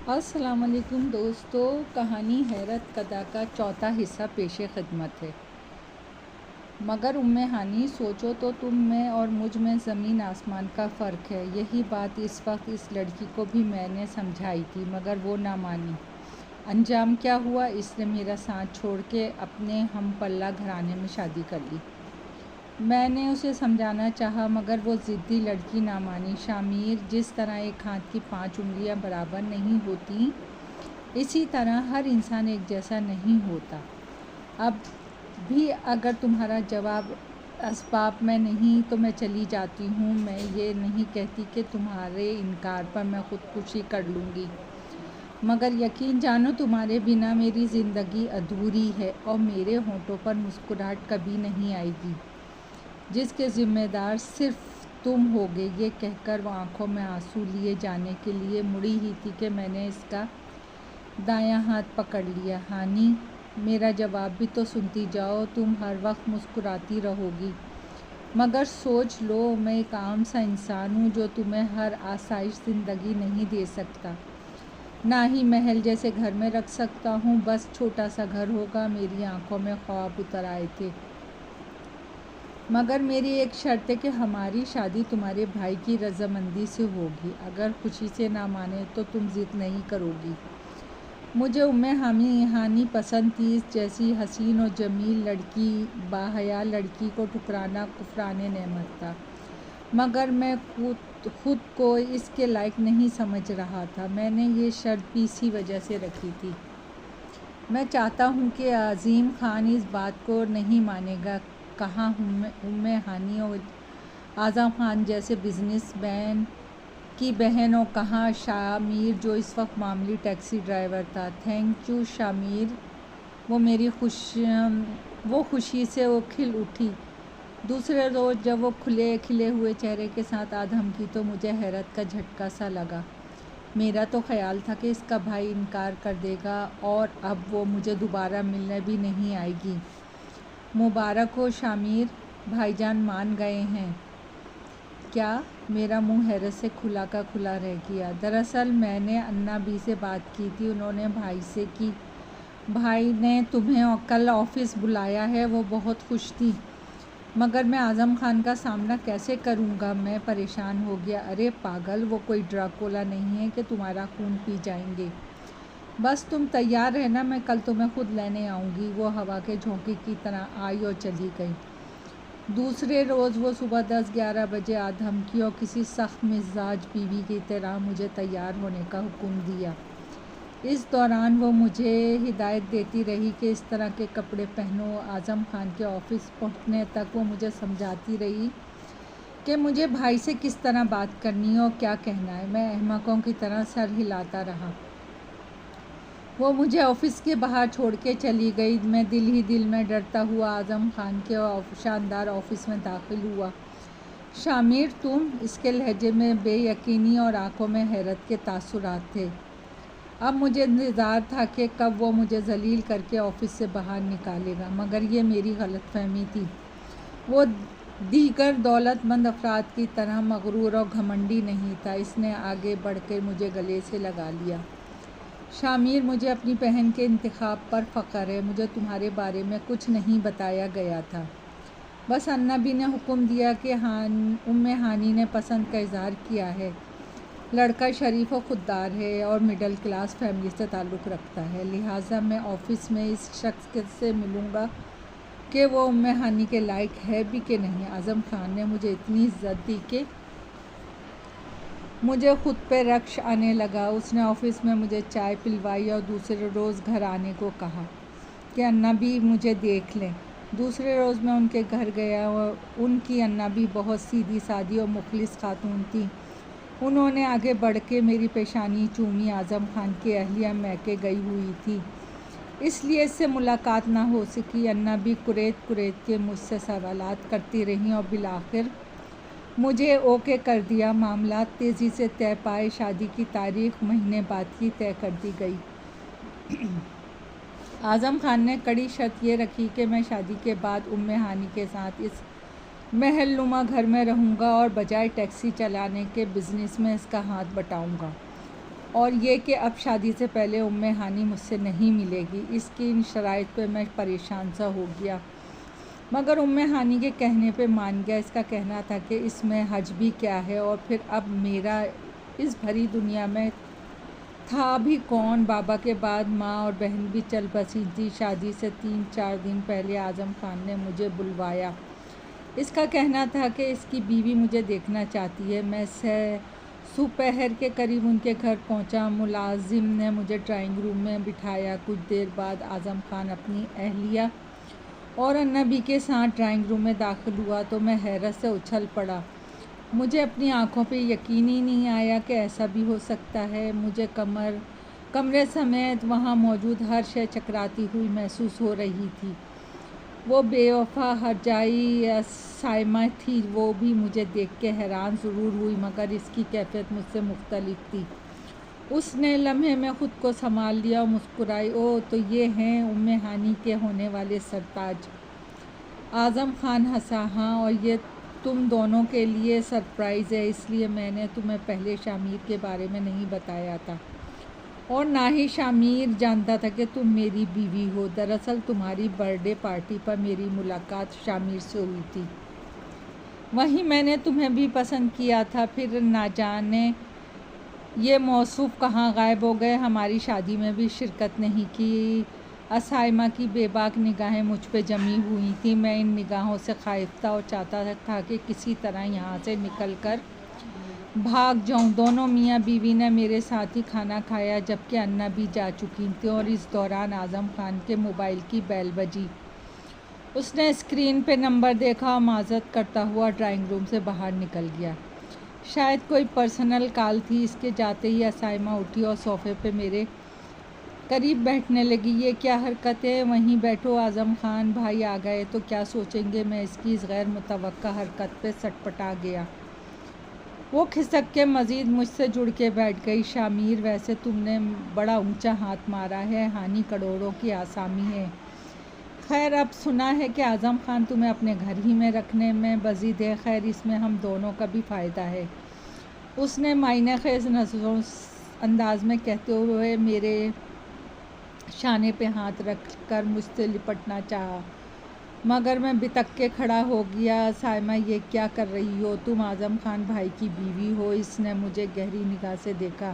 السلام علیکم دوستو، کہانی حیرت کدا کا چوتھا حصہ پیش خدمت ہے۔ مگر ہانی سوچو تو تم میں اور مجھ میں زمین آسمان کا فرق ہے۔ یہی بات اس وقت اس لڑکی کو بھی میں نے سمجھائی تھی، مگر وہ نہ مانی۔ انجام کیا ہوا؟ اس نے میرا ساتھ چھوڑ کے اپنے ہم پلہ گھرانے میں شادی کر لی۔ میں نے اسے سمجھانا چاہا مگر وہ ضدی لڑکی نہ مانی۔ شامیر، جس طرح ایک ہاتھ کی 5 انگلیاں برابر نہیں ہوتی، اسی طرح ہر انسان ایک جیسا نہیں ہوتا۔ اب بھی اگر تمہارا جواب اسباب میں نہیں تو میں چلی جاتی ہوں۔ میں یہ نہیں کہتی کہ تمہارے انکار پر میں خودکشی کر لوں گی، مگر یقین جانو تمہارے بنا میری زندگی ادھوری ہے اور میرے ہونٹوں پر مسکراہٹ کبھی نہیں آئے گی، جس کے ذمہ دار صرف تم ہوگے۔ یہ کہہ کر وہ آنکھوں میں آنسو لیے جانے کے لیے مڑی ہی تھی کہ میں نے اس کا دایاں ہاتھ پکڑ لیا۔ ہانی، میرا جواب بھی تو سنتی جاؤ۔ تم ہر وقت مسکراتی رہو گی، مگر سوچ لو میں ایک عام سا انسان ہوں جو تمہیں ہر آسائش زندگی نہیں دے سکتا، نہ ہی محل جیسے گھر میں رکھ سکتا ہوں۔ بس چھوٹا سا گھر ہوگا۔ میری آنکھوں میں خواب اتر آئے تھے، مگر میری ایک شرط ہے کہ ہماری شادی تمہارے بھائی کی رضامندی سے ہوگی۔ اگر خوشی سے نہ مانے تو تم ضد نہیں کرو گی۔ مجھے ہانی پسند تھی۔ اس جیسی حسین و جمیل لڑکی، باحیا لڑکی کو ٹھکرانا کفران نعمت تھا، مگر میں خود کو اس کے لائق نہیں سمجھ رہا تھا۔ میں نے یہ شرط بھی اسی وجہ سے رکھی تھی۔ میں چاہتا ہوں کہ عظیم خان اس بات کو نہیں مانے گا۔ کہاں ہانی اور اعظم خان جیسے بزنس مین کی بہن، اور کہاں شامیر جو اس وقت معمولی ٹیکسی ڈرائیور تھا۔ تھینک یو شامیر، وہ خوشی سے کھل اٹھی۔ دوسرے روز جب وہ کھلے ہوئے چہرے کے ساتھ آ دھمکی تو مجھے حیرت کا جھٹکا سا لگا۔ میرا تو خیال تھا کہ اس کا بھائی انکار کر دے گا اور اب وہ مجھے دوبارہ ملنے بھی نہیں آئے گی۔ مبارک ہو شامیر، بھائی جان مان گئے ہیں۔ کیا؟ میرا منہ حیرت سے کھلا کا کھلا رہ گیا۔ دراصل میں نے انا بی سے بات کی تھی، انہوں نے بھائی سے کی۔ بھائی نے تمہیں کل آفس بلایا ہے۔ وہ بہت خوش تھی، مگر میں اعظم خان کا سامنا کیسے کروں گا؟ میں پریشان ہو گیا۔ ارے پاگل، وہ کوئی ڈراکولا نہیں ہے کہ تمہارا خون پی جائیں گے۔ بس تم تیار رہنا، میں کل تمہیں خود لینے آؤں گی۔ وہ ہوا کے جھونکے کی طرح آئی اور چلی گئی۔ دوسرے روز وہ صبح 10-11 بجے آ دھمکی اور کسی سخت مزاج بیوی کی طرح مجھے تیار ہونے کا حکم دیا۔ اس دوران وہ مجھے ہدایت دیتی رہی کہ اس طرح کے کپڑے پہنو۔ اعظم خان کے آفس پہنچنے تک وہ مجھے سمجھاتی رہی کہ مجھے بھائی سے کس طرح بات کرنی ہے اور کیا کہنا ہے۔ میں احمقوں کی طرح سر ہلاتا رہا۔ وہ مجھے آفس کے باہر چھوڑ کے چلی گئی۔ میں دل ہی دل میں ڈرتا ہوا اعظم خان کے شاندار آفس میں داخل ہوا۔ شامیر، تم؟ اس کے لہجے میں بے یقینی اور آنکھوں میں حیرت کے تاثرات تھے۔ اب مجھے انتظار تھا کہ کب وہ مجھے ذلیل کر کے آفس سے باہر نکالے گا، مگر یہ میری غلط فہمی تھی۔ وہ دیگر دولت مند افراد کی طرح مغرور اور گھمنڈی نہیں تھا۔ اس نے آگے بڑھ کر مجھے گلے سے لگا لیا۔ شامیر، مجھے اپنی بہن کے انتخاب پر فخر ہے۔ مجھے تمہارے بارے میں کچھ نہیں بتایا گیا تھا، بس انا بی نے حکم دیا کہ ہانی نے پسند کا اظہار کیا ہے۔ لڑکا شریف و خوددار ہے اور مڈل کلاس فیملی سے تعلق رکھتا ہے، لہٰذا میں آفس میں اس شخص سے ملوں گا کہ وہ ہانی کے لائق ہے بھی کہ نہیں۔ اعظم خان نے مجھے اتنی عزت دی کہ مجھے خود پہ رشک آنے لگا۔ اس نے آفس میں مجھے چائے پلوائی اور دوسرے روز گھر آنے کو کہا کہ انا بی مجھے دیکھ لیں۔ دوسرے روز میں ان کے گھر گیا۔ ان کی انا بی بہت سیدھی سادی اور مخلص خاتون تھی۔ انہوں نے آگے بڑھ کے میری پیشانی چومی۔ اعظم خان کی اہلیہ میکے گئی ہوئی تھی، اس لیے اس سے ملاقات نہ ہو سکی۔ انا بی کریت کے مجھ سے سوالات کرتی رہیں اور بالآخر مجھے اوکے کر دیا۔ معاملات تیزی سے طے پائے۔ شادی کی تاریخ مہینے بعد کی طے کر دی گئی۔ اعظم خان نے کڑی شرط یہ رکھی کہ میں شادی کے بعد ہانی کے ساتھ اس محل نما گھر میں رہوں گا اور بجائے ٹیکسی چلانے کے بزنس میں اس کا ہاتھ بٹاؤں گا۔ اور یہ کہ اب شادی سے پہلے ہانی مجھ سے نہیں ملے گی۔ اس کی ان شرائط پہ میں پریشان سا ہو گیا، مگر ہانی کے کہنے پہ مان گیا۔ اس کا کہنا تھا کہ اس میں حج بھی کیا ہے، اور پھر اب میرا اس بھری دنیا میں تھا بھی کون۔ بابا کے بعد ماں اور بہن بھی چل بسی تھی۔ شادی سے 3-4 دن پہلے اعظم خان نے مجھے بلوایا۔ اس کا کہنا تھا کہ اس کی بیوی مجھے دیکھنا چاہتی ہے۔ میں دوپہر کے قریب ان کے گھر پہنچا۔ ملازم نے مجھے ڈرائنگ روم میں بٹھایا۔ کچھ دیر بعد اعظم خان اپنی اہلیہ اور نبی کے ساتھ ڈرائنگ روم میں داخل ہوا تو میں حیرت سے اچھل پڑا۔ مجھے اپنی آنکھوں پہ یقین ہی نہیں آیا کہ ایسا بھی ہو سکتا ہے۔ مجھے کمرے سمیت وہاں موجود ہر شے چکراتی ہوئی محسوس ہو رہی تھی۔ وہ بے وفا ہرجائی سائمہ تھی، وہ بھی مجھے دیکھ کے حیران ضرور ہوئی، مگر اس کی کیفیت مجھ سے مختلف تھی۔ اس نے لمحے میں خود کو سنبھال لیا اور مسکرائی۔ او تو یہ ہیں ہانی کے ہونے والے سرتاج۔ اعظم خان ہنسا۔ ہاں، اور یہ تم دونوں کے لیے سرپرائز ہے، اس لیے میں نے تمہیں پہلے شامیر کے بارے میں نہیں بتایا تھا، اور نہ ہی شامیر جانتا تھا کہ تم میری بیوی ہو۔ دراصل تمہاری برتھ ڈے پارٹی پر میری ملاقات شامیر سے ہوئی تھی، وہیں میں نے تمہیں بھی پسند کیا تھا۔ پھر نہ جانے یہ موصوف کہاں غائب ہو گئے، ہماری شادی میں بھی شرکت نہیں کی۔ سائمہ کی بے باک نگاہیں مجھ پہ جمی ہوئی تھیں۔ میں ان نگاہوں سے خائف تھا اور چاہتا تھا کہ کسی طرح یہاں سے نکل کر بھاگ جاؤں۔ دونوں میاں بیوی نے میرے ساتھ ہی کھانا کھایا، جبکہ انا بھی جا چکی تھیں، اور اس دوران اعظم خان کے موبائل کی بیل بجی۔ اس نے اسکرین پہ نمبر دیکھا اور معذرت کرتا ہوا ڈرائنگ روم سے باہر نکل گیا۔ شاید کوئی پرسنل کال تھی۔ اس کے جاتے ہی سائمہ اٹھی اور صوفے پہ میرے قریب بیٹھنے لگی۔ یہ کیا حرکت ہے؟ وہیں بیٹھو اعظم خان بھائی آ گئے تو کیا سوچیں گے؟ میں اس کی اس غیر متوقع حرکت پہ سٹپٹا گیا۔ وہ کھسک کے مزید مجھ سے جڑ کے بیٹھ گئی۔ شامیر، ویسے تم نے بڑا اونچا ہاتھ مارا ہے، ہانی کروڑوں کی آسامی ہے۔ خیر، اب سنا ہے کہ اعظم خان تمہیں اپنے گھر ہی میں رکھنے میں بضد ہے۔ خیر، اس میں ہم دونوں کا بھی فائدہ ہے، اس نے معنی خیز انداز میں کہتے ہوئے میرے شانے پہ ہاتھ رکھ کر مجھ سے لپٹنا چاہا، مگر میں بتک کے کھڑا ہو گیا۔ سائمہ، یہ کیا کر رہی ہو تم؟ اعظم خان بھائی کی بیوی ہو۔ اس نے مجھے گہری نگاہ سے دیکھا۔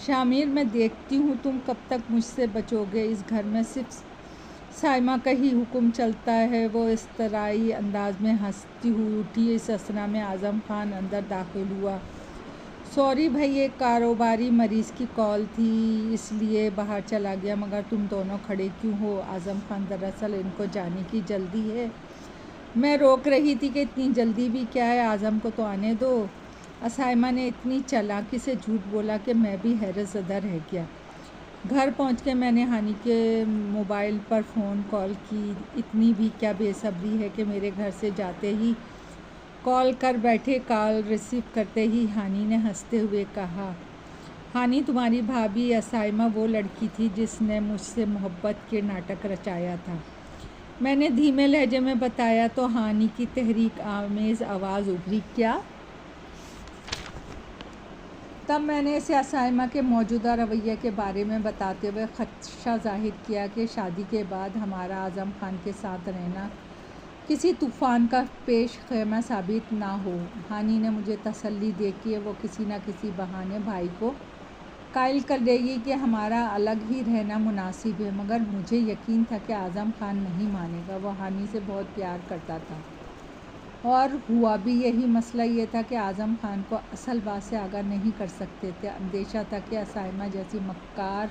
شامیر، میں دیکھتی ہوں تم کب تک مجھ سے بچو گے۔ اس گھر میں صرف سائمہ کا ہی حکم چلتا ہے۔ وہ استرائی انداز میں ہنستی ہوئی اٹھی۔ اس اثنا میں اعظم خان اندر داخل ہوا۔ سوری بھائی، ایک کاروباری مریض کی کال تھی، اس لیے باہر چلا گیا۔ مگر تم دونوں کھڑے کیوں ہو؟ اعظم خان، دراصل ان کو جانے کی جلدی ہے۔ میں روک رہی تھی کہ اتنی جلدی بھی کیا ہے، اعظم کو تو آنے دو۔ سائمہ نے اتنی چالاکی سے جھوٹ بولا کہ میں بھی حیرت زدہ رہ گیا۔ گھر پہنچ کے میں نے ہانی کے موبائل پر فون کال کی۔ اتنی بھی کیا بے صبری ہے کہ میرے گھر سے جاتے ہی کال کر بیٹھے۔ کال ریسیو کرتے ہی ہانی نے ہنستے ہوئے کہا، ہانی، تمہاری بھابھی سائمہ وہ لڑکی تھی جس نے مجھ سے محبت کے ناٹک رچایا تھا۔ میں نے دھیمے لہجے میں بتایا تو ہانی کی تحریک آمیز آواز ابھری، کیا؟ تب میں نے اسے سائمہ کے موجودہ رویے کے بارے میں بتاتے ہوئے خدشہ ظاہر کیا کہ شادی کے بعد ہمارا اعظم خان کے ساتھ رہنا کسی طوفان کا پیش خیمہ ثابت نہ ہو۔ ہانی نے مجھے تسلی دی کہ وہ کسی نہ کسی بہانے بھائی کو قائل کر دے گی کہ ہمارا الگ ہی رہنا مناسب ہے، مگر مجھے یقین تھا کہ اعظم خان نہیں مانے گا۔ وہ ہانی سے بہت پیار کرتا تھا، اور ہوا بھی یہی۔ مسئلہ یہ تھا کہ اعظم خان کو اصل بات سے آگاہ نہیں کر سکتے تھے۔ اندیشہ تھا کہ سائمہ جیسی مکار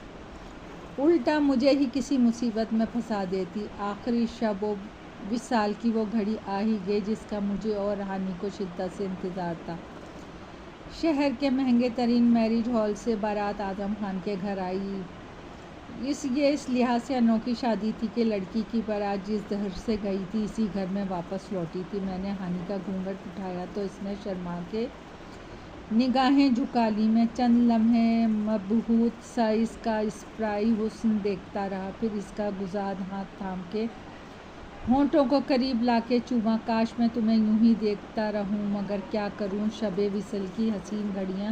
الٹا مجھے ہی کسی مصیبت میں پھنسا دیتی۔ آخری شب و وصال کی وہ گھڑی آ ہی گئی جس کا مجھے اور ہانی کو شدت سے انتظار تھا۔ شہر کے مہنگے ترین میرج ہال سے بارات اعظم خان کے گھر آئی۔ یہ اس لحاظ سے انوکھی شادی تھی کہ لڑکی کی بارات جس گھر سے گئی تھی اسی گھر میں واپس لوٹی تھی۔ میں نے ہانی کا گھونگھٹ اٹھایا تو اس نے شرما کے نگاہیں جھکا لیں۔ میں چند لمحے مبہوت سا اس کا اسپرائی حسن دیکھتا رہا، پھر اس کا گزاد ہاتھ تھام کے ہونٹوں کو قریب لا کے چوما۔ کاش میں تمہیں یوں ہی دیکھتا رہوں، مگر کیا کروں؟ شب وصل کی حسین گھڑیاں